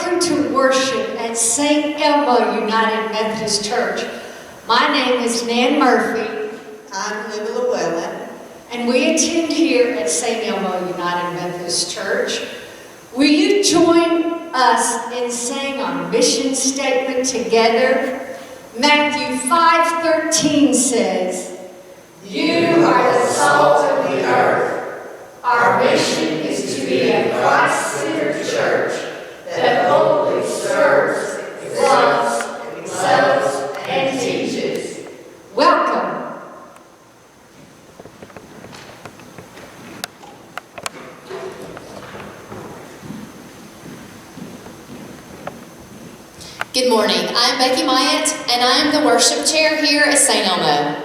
Welcome to worship at St. Elmo United Methodist Church. My name is Nan Murphy. I'm Linda Llewellyn. And we attend here at St. Elmo United Methodist Church. Will you join us in saying our mission statement together? Matthew 5:13 says, "You are the salt of the earth. Our mission is to be a Christ-centered church that boldly serves, loves, excels, and teaches." Welcome. Good morning. I'm Becky Myatt, and I'm the worship chair here at St. Elmo.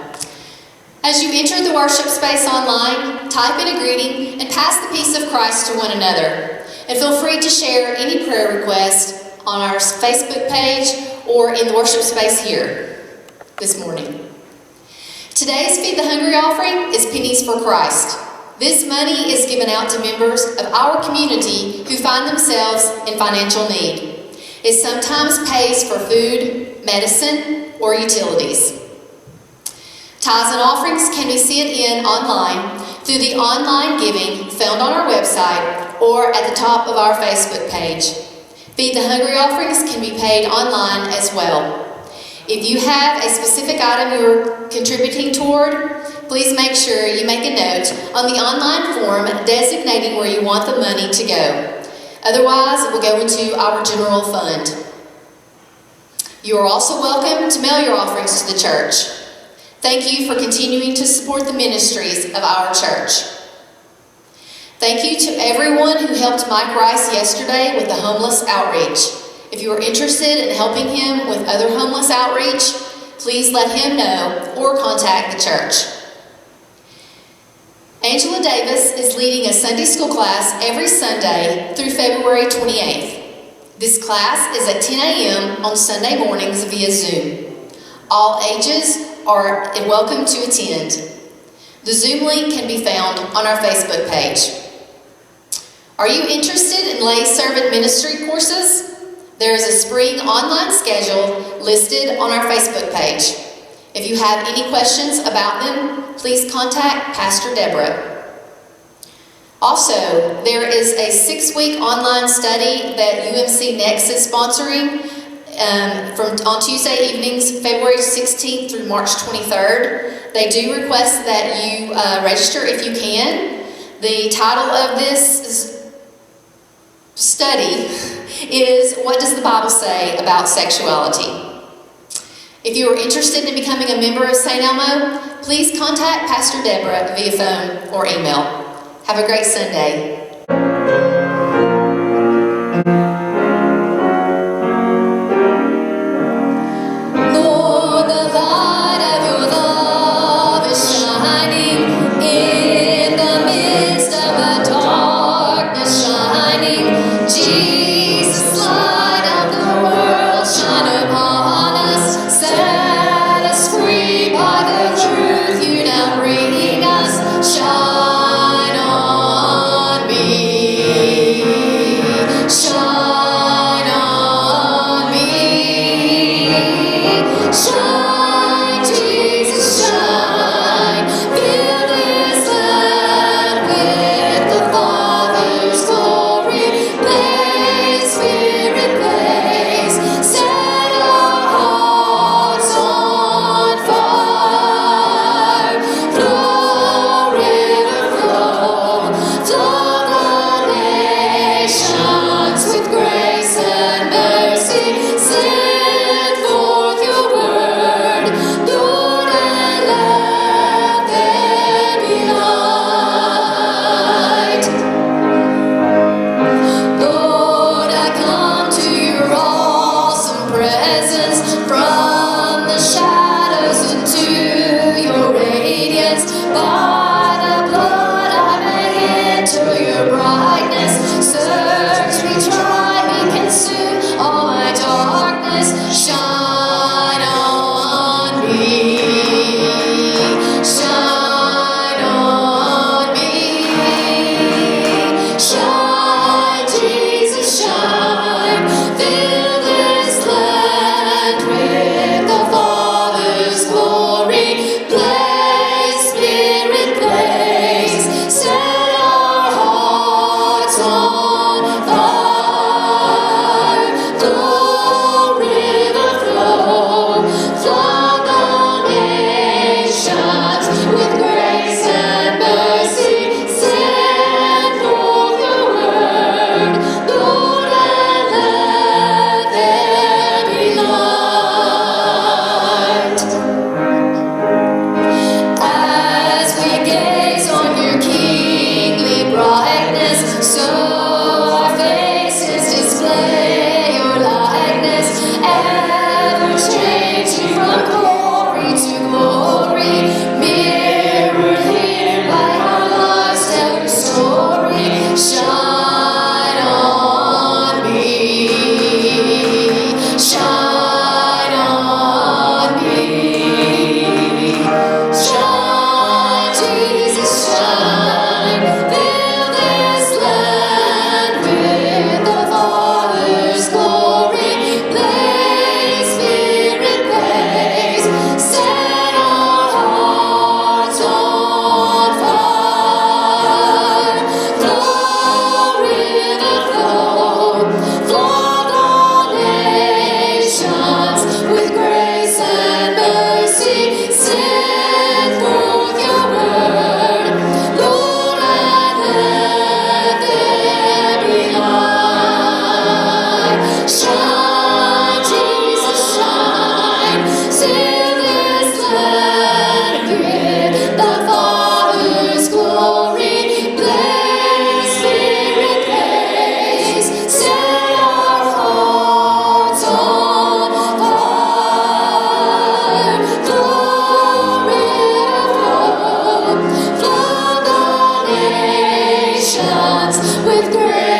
As you enter the worship space online, type in a greeting and pass the peace of Christ to one another. And feel free to share any prayer request on our Facebook page or in the worship space here this morning. Today's Feed the Hungry offering is Pennies for Christ. This money is given out to members of our community who find themselves in financial need. It sometimes pays for food, medicine, or utilities. Tithes and offerings can be sent in online through the online giving found on our website or at the top of our Facebook page. Feed the Hungry offerings can be paid online as well. If you have a specific item you're contributing toward, please make sure you make a note on the online form designating where you want the money to go. Otherwise, it will go into our general fund. You are also welcome to mail your offerings to the church. Thank you for continuing to support the ministries of our church. Thank you to everyone who helped Mike Rice yesterday with the homeless outreach. If you are interested in helping him with other homeless outreach, please let him know or contact the church. Angela Davis is leading a Sunday school class every Sunday through February 28th. This class is at 10 a.m. on Sunday mornings via Zoom. All ages are welcome to attend. The Zoom link can be found on our Facebook page. Are you interested in lay servant ministry courses? There is a spring online schedule listed on our Facebook page. If you have any questions about them, please contact Pastor Deborah. Also, there is a 6-week online study that UMC Next is sponsoring on Tuesday evenings, February 16th through March 23rd. They do request that you register if you can. The title of this study is "What Does the Bible Say About Sexuality?" If you are interested in becoming a member of St. Elmo, please contact Pastor Deborah via phone or email. Have a great Sunday. Lord, the light of your love is shining in the midst of the darkness shining. Jesus, light of the world, shine upon us. Set us free by the truth you now bringing us. Shine on me. Shine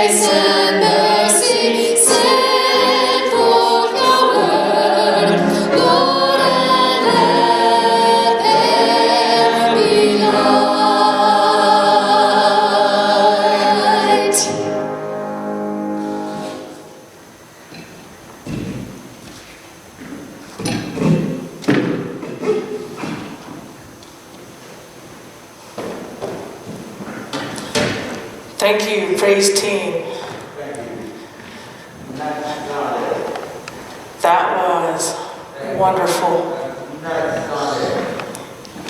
grace and mercy, send forth your word, Lord, and let there be light. Thank you, praise team. That was wonderful.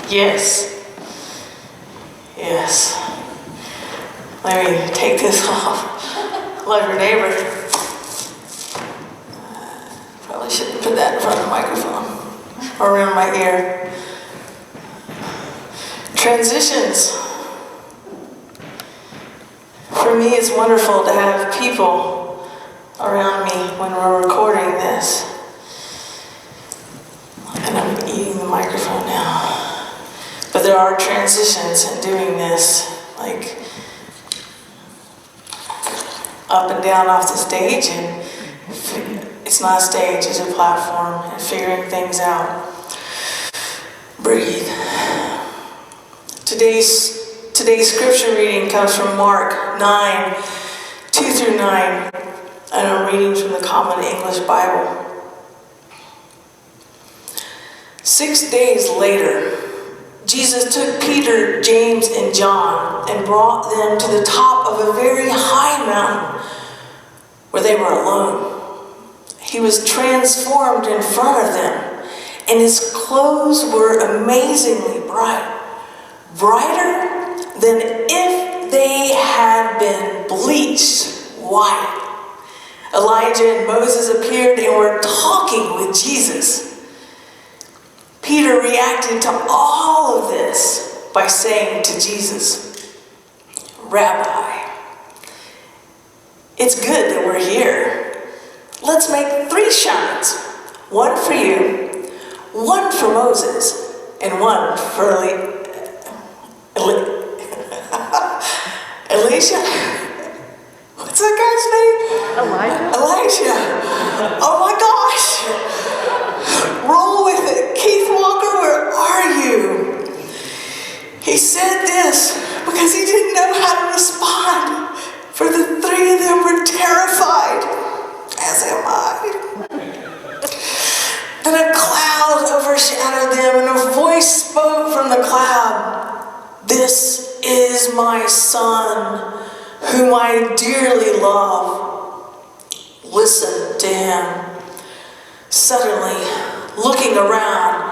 Yes. Yes. Let me take this off. Love your neighbor. Probably shouldn't put that in front of the microphone or around my ear. Transitions. For me, it's wonderful to have people around me when we're recording this. And I'm eating the microphone now. But there are transitions in doing this, like up and down off the stage, and it's not a stage, it's a platform, and figuring things out. Breathe. Today's scripture reading comes from Mark 9, 2 through 9, and I'm reading from the Common English Bible. 6 days later, Jesus took Peter, James, and John and brought them to the top of a very high mountain where they were alone. He was transformed in front of them, and his clothes were amazingly bright, brighter than if they had been bleached white. Elijah and Moses appeared and were talking with Jesus. Peter reacted to all of this by saying to Jesus, "Rabbi, it's good that we're here. Let's make 3 shrines, one for you, one for Moses, and one for Elisha." What's that guy's name? Elijah. Oh my gosh. Roll with it. Keith Walker, where are you? He said this because he didn't know how to respond, for the 3 of them were terrified, as am I. Then a cloud overshadowed them, and a voice spoke from the cloud, "This is my son, whom I dearly love. Listen to him." Suddenly, looking around,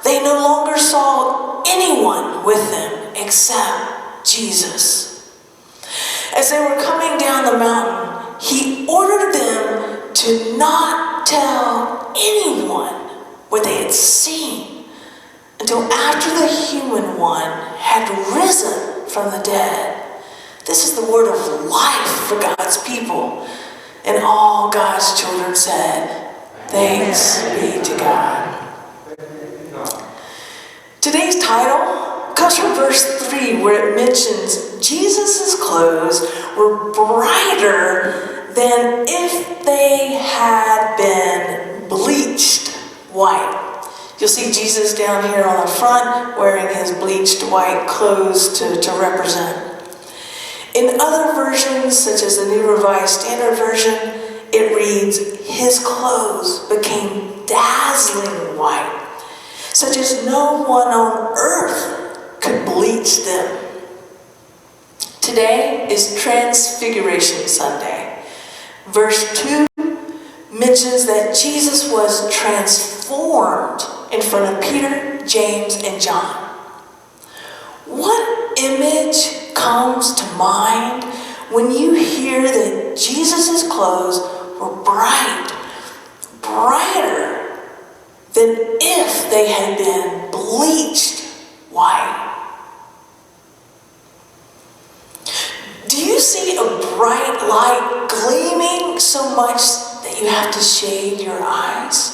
they no longer saw anyone with them except Jesus. As they were coming down the mountain, he ordered them to not tell anyone what they had seen until after the human one had risen from the dead. This is the word of life for God's people. And all God's children said, "Thanks be to God." Today's title comes from verse 3, where it mentions Jesus' clothes were brighter than if they had been bleached white. You'll see Jesus down here on the front wearing his bleached white clothes to represent. In other versions, such as the New Revised Standard Version, it reads, "His clothes became dazzling white, such as no one on earth could bleach them." Today is Transfiguration Sunday. Verse 2 mentions that Jesus was transformed in front of Peter, James, and John. What image comes to mind when you hear that Jesus' clothes were brighter than if they had been bleached white? Do you see a bright light gleaming so much that you have to shade your eyes?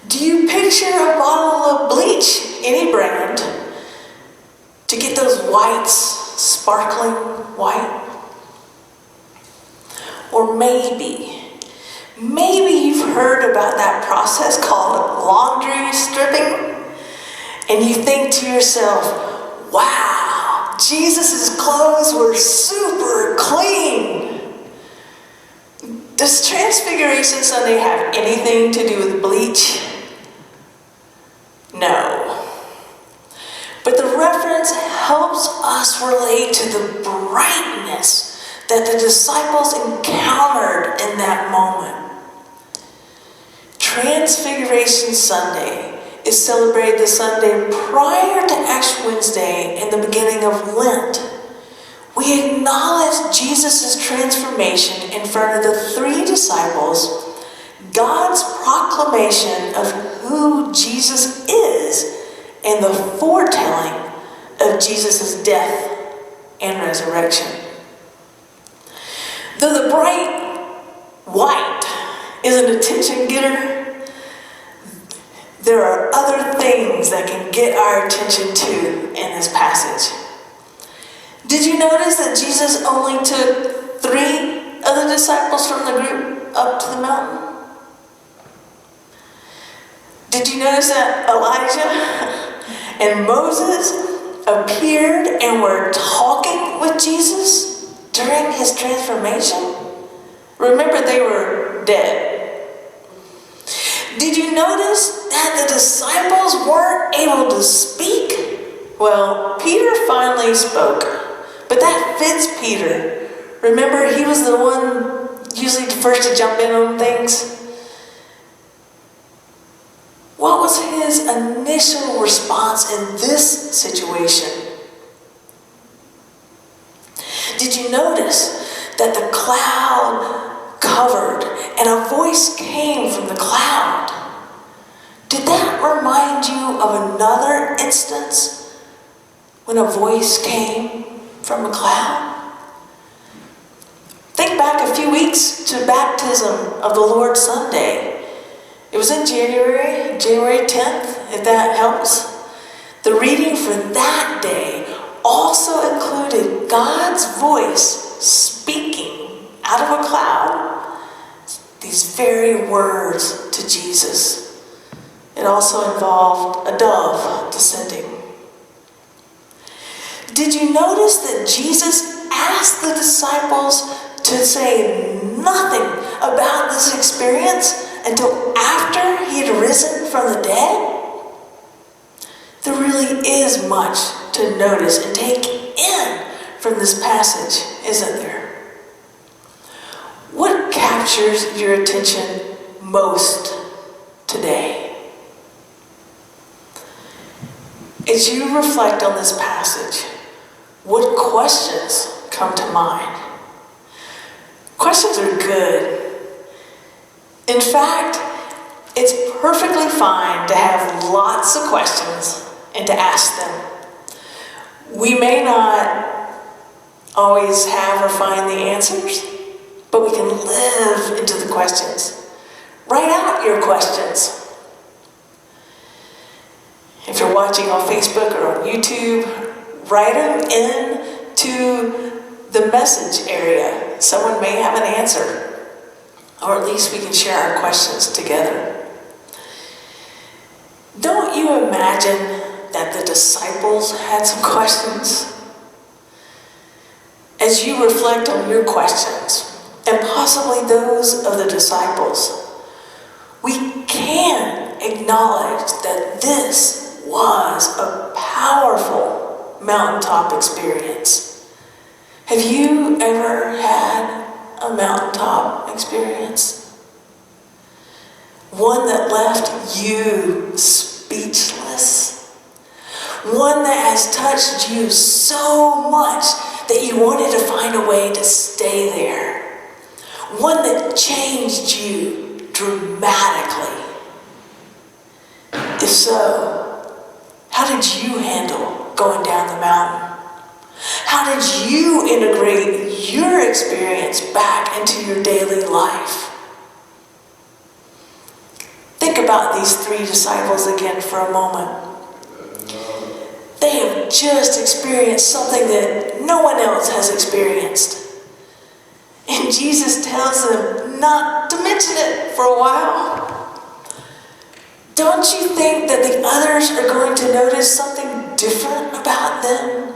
Do you picture a bottle of bleach, any brand, to get those whites sparkling white? Or maybe you've heard about that process called laundry stripping, and you think to yourself, wow, Jesus' clothes were super clean. Does Transfiguration Sunday have anything to do with bleach? No. But the reference helps us relate to the brightness that the disciples encountered in that moment. Transfiguration Sunday is celebrated the Sunday prior to Ash Wednesday and the beginning of Lent. We acknowledge Jesus' transformation in front of the 3 disciples, God's proclamation of who Jesus is, and the foretelling of Jesus' death and resurrection. Though the bright white is an attention getter, there are other things that can get our attention too in this passage. Did you notice that Jesus only took 3 of the disciples from the group up to the mountain? Did you notice that Elijah and Moses appeared and were talking with Jesus during his transformation? Remember, they were dead. Did you notice that the disciples weren't able to speak? Well, Peter finally spoke, but that fits Peter. Remember, he was the one usually the first to jump in on things. What was his initial response in this situation? Did you notice that the cloud covered and a voice came from the cloud? Did that remind you of another instance when a voice came from a cloud? Think back a few weeks to baptism of the Lord's Sunday. It was in January 10th, if that helps. The reading for that day also included God's voice speaking out of a cloud these very words to Jesus. It also involved a dove descending. Did you notice that Jesus asked the disciples to say nothing about this experience until after he had risen from the dead? There really is much to notice and take in from this passage, isn't there? What captures your attention most today? As you reflect on this passage, what questions come to mind? Questions are good. In fact, it's perfectly fine to have lots of questions and to ask them. We may not always have or find the answers, but we can live into the questions. Write out your questions. If you're watching on Facebook or on YouTube, write them into the message area. Someone may have an answer, or at least we can share our questions together. Don't you imagine that the disciples had some questions? As you reflect on your questions, and possibly those of the disciples, we can acknowledge that this was a powerful mountaintop experience. Have you ever had a mountaintop experience? One that left you speechless? One that has touched you so much that you wanted to find a way to stay there? One that changed you dramatically? If so, how did you handle going down the mountain? How did you integrate your experience back into your daily life? Think about these 3 disciples again for a moment. They have just experienced something that no one else has experienced. And And Jesus tells them not to mention it for a while. Don't you think that the others are going to notice something different about them?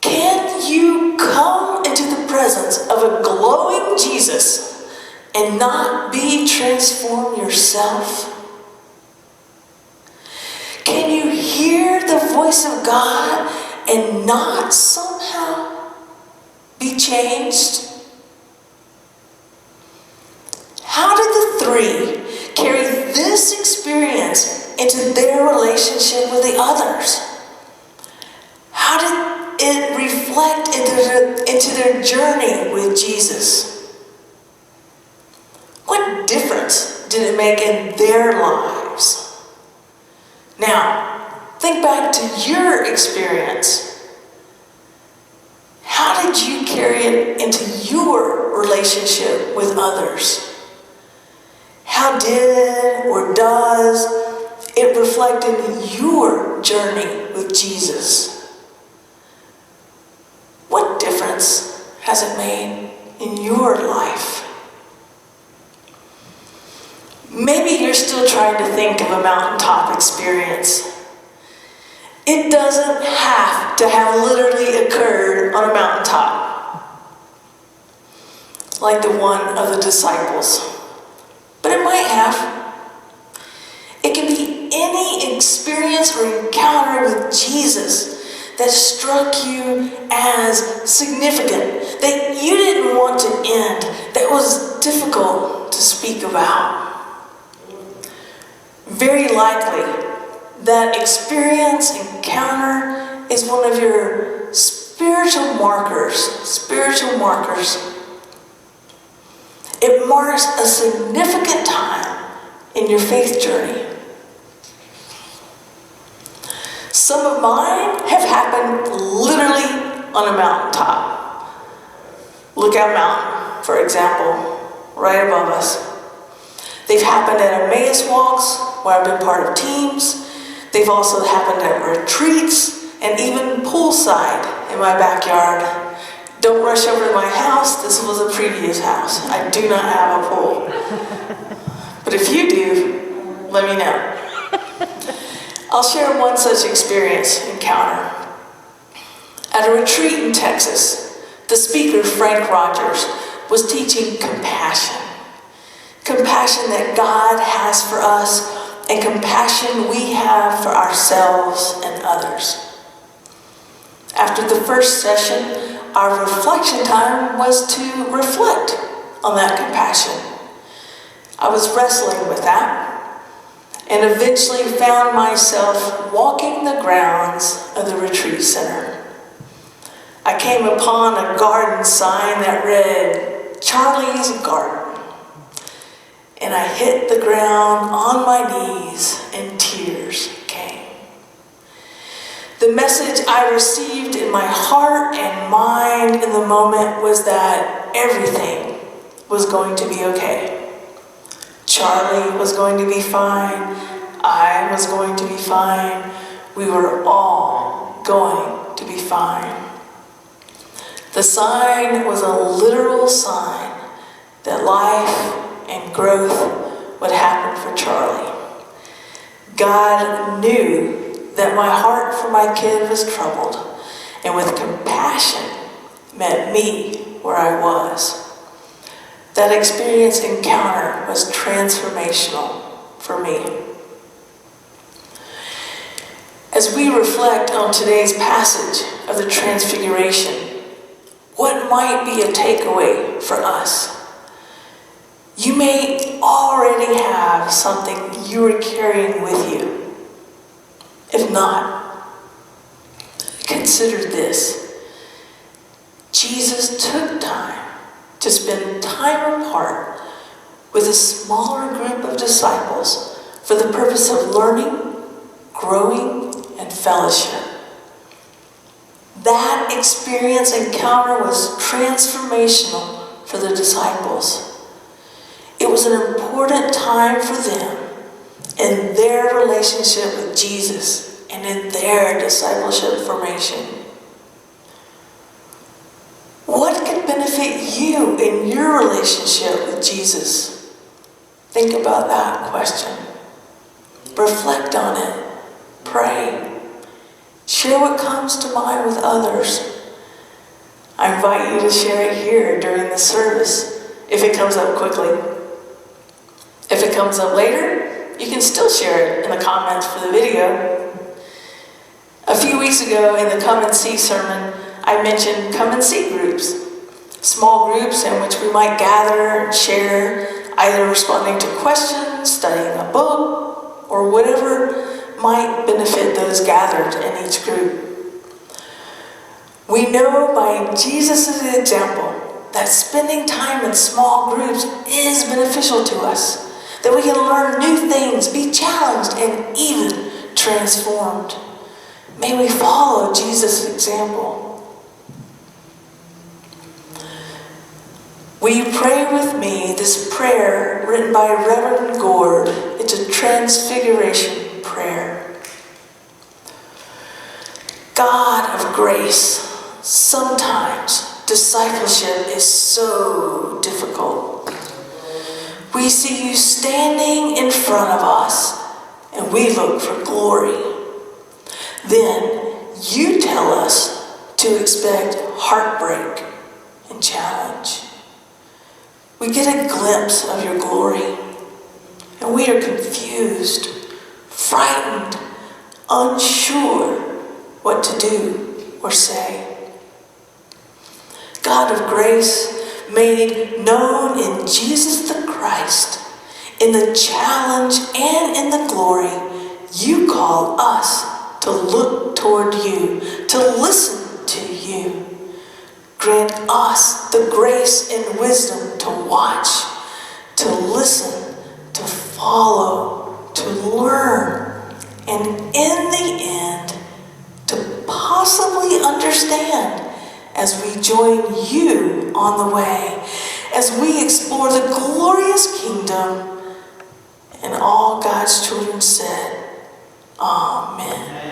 Can you come into the presence of a glowing Jesus and not be transformed yourself? Can you hear the voice of God and not somehow be changed? How did the three carry this experience into their relationship with the others? How did it reflect into their journey with Jesus? What difference did it make in their lives? Now, think back to your experience. How did you carry it into your relationship with others? How did or does it reflect in your journey with Jesus? What difference has it made in your life? Maybe you're still trying to think of a mountaintop experience. It doesn't have to have literally occurred on a mountaintop, like the one of the disciples. But it might have. It can be any experience or encounter with Jesus that struck you as significant, that you didn't want to end, that was difficult to speak about. Very likely, that experience, encounter, is one of your spiritual markers. It marks a significant time in your faith journey. Some of mine have happened literally on a mountaintop. Lookout Mountain, for example, right above us. They've happened at Emmaus walks, where I've been part of teams. They've also happened at retreats and even poolside in my backyard. Don't rush over to my house. This was a previous house. I do not have a pool. But if you do, let me know. I'll share one such encounter. At a retreat in Texas, the speaker, Frank Rogers, was teaching compassion. Compassion that God has for us and compassion we have for ourselves and others. After the first session, our reflection time was to reflect on that compassion. I was wrestling with that and eventually found myself walking the grounds of the retreat center. I came upon a garden sign that read, "Charlie's Garden." And I hit the ground on my knees and tears came. The message I received in my heart and mind in the moment was that everything was going to be okay. Charlie was going to be fine. I was going to be fine. We were all going to be fine. The sign was a literal sign that life and growth would happen for Charlie. God knew that my heart for my kid was troubled, and with compassion met me where I was. That encounter was transformational for me. As we reflect on today's passage of the Transfiguration, what might be a takeaway for us? You may already have something you are carrying with you. If not, consider this. Jesus took time to spend time apart with a smaller group of disciples for the purpose of learning, growing, and fellowship. That encounter was transformational for the disciples. It was an important time for them in their relationship with Jesus and in their discipleship formation. What benefit you in your relationship with Jesus? Think about that question. Reflect on it. Pray. Share what comes to mind with others. I invite you to share it here during the service if it comes up quickly. If it comes up later, you can still share it in the comments for the video. A few weeks ago in the Come and See sermon, I mentioned Come and See groups. Small groups in which we might gather and share, either responding to questions, studying a book, or whatever might benefit those gathered in each group. We know by Jesus' example that spending time in small groups is beneficial to us, that we can learn new things, be challenged, and even transformed. May we follow Jesus' example. Will you pray with me this prayer written by Reverend Gord? It's a transfiguration prayer. God of grace, sometimes discipleship is so difficult. We see you standing in front of us and we look for glory. Then you tell us to expect heartbreak and challenge. We get a glimpse of your glory and we are confused, frightened, unsure what to do or say. God of grace, made known in Jesus the Christ, in the challenge and in the glory, you call us to look toward you, to listen to you. Grant us the grace and wisdom to watch, to listen, to follow, to learn, and in the end, to possibly understand as we join you on the way, as we explore the glorious kingdom. And all God's children said, Amen.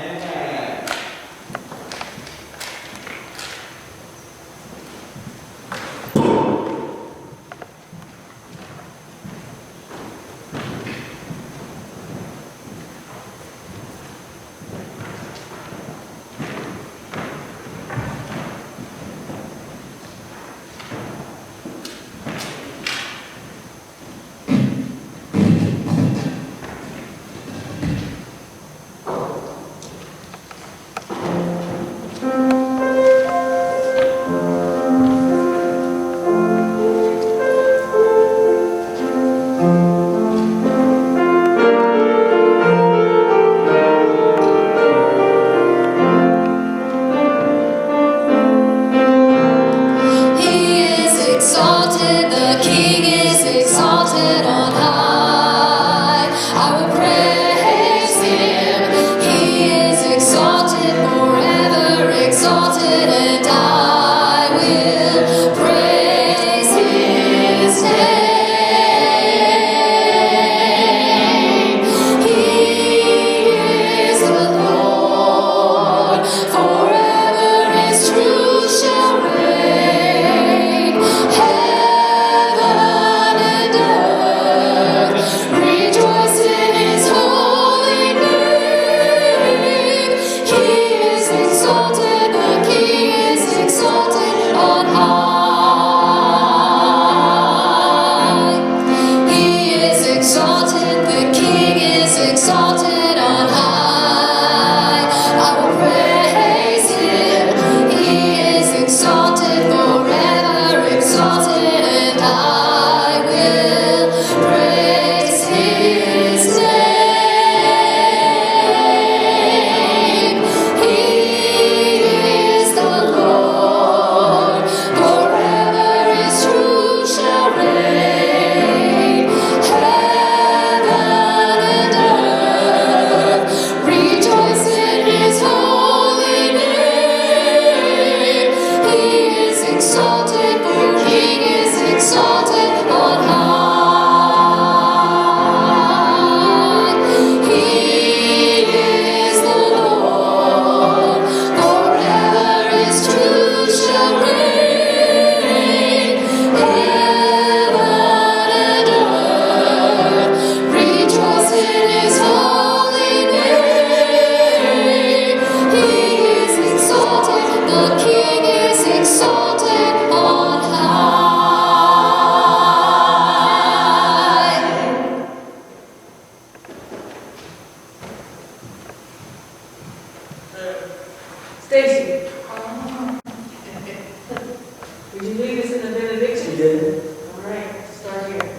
and the benediction? Good. All right, start here.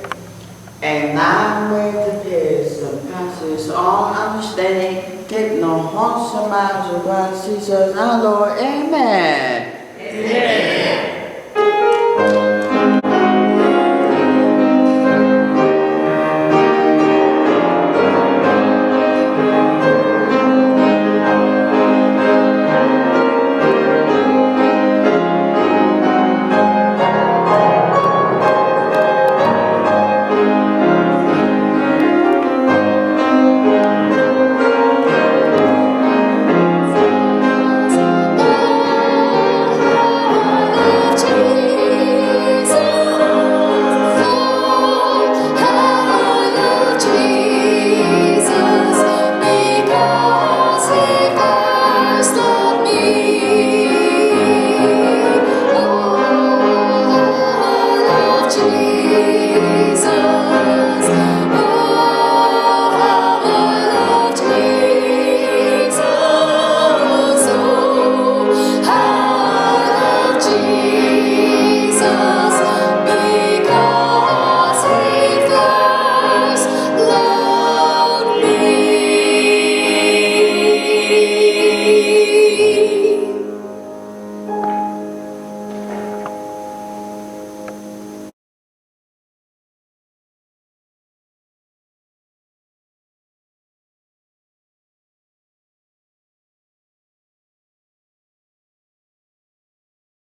And now may the peace that passes all understanding, take no hearts and minds of Christ Jesus our Lord. Amen. Amen.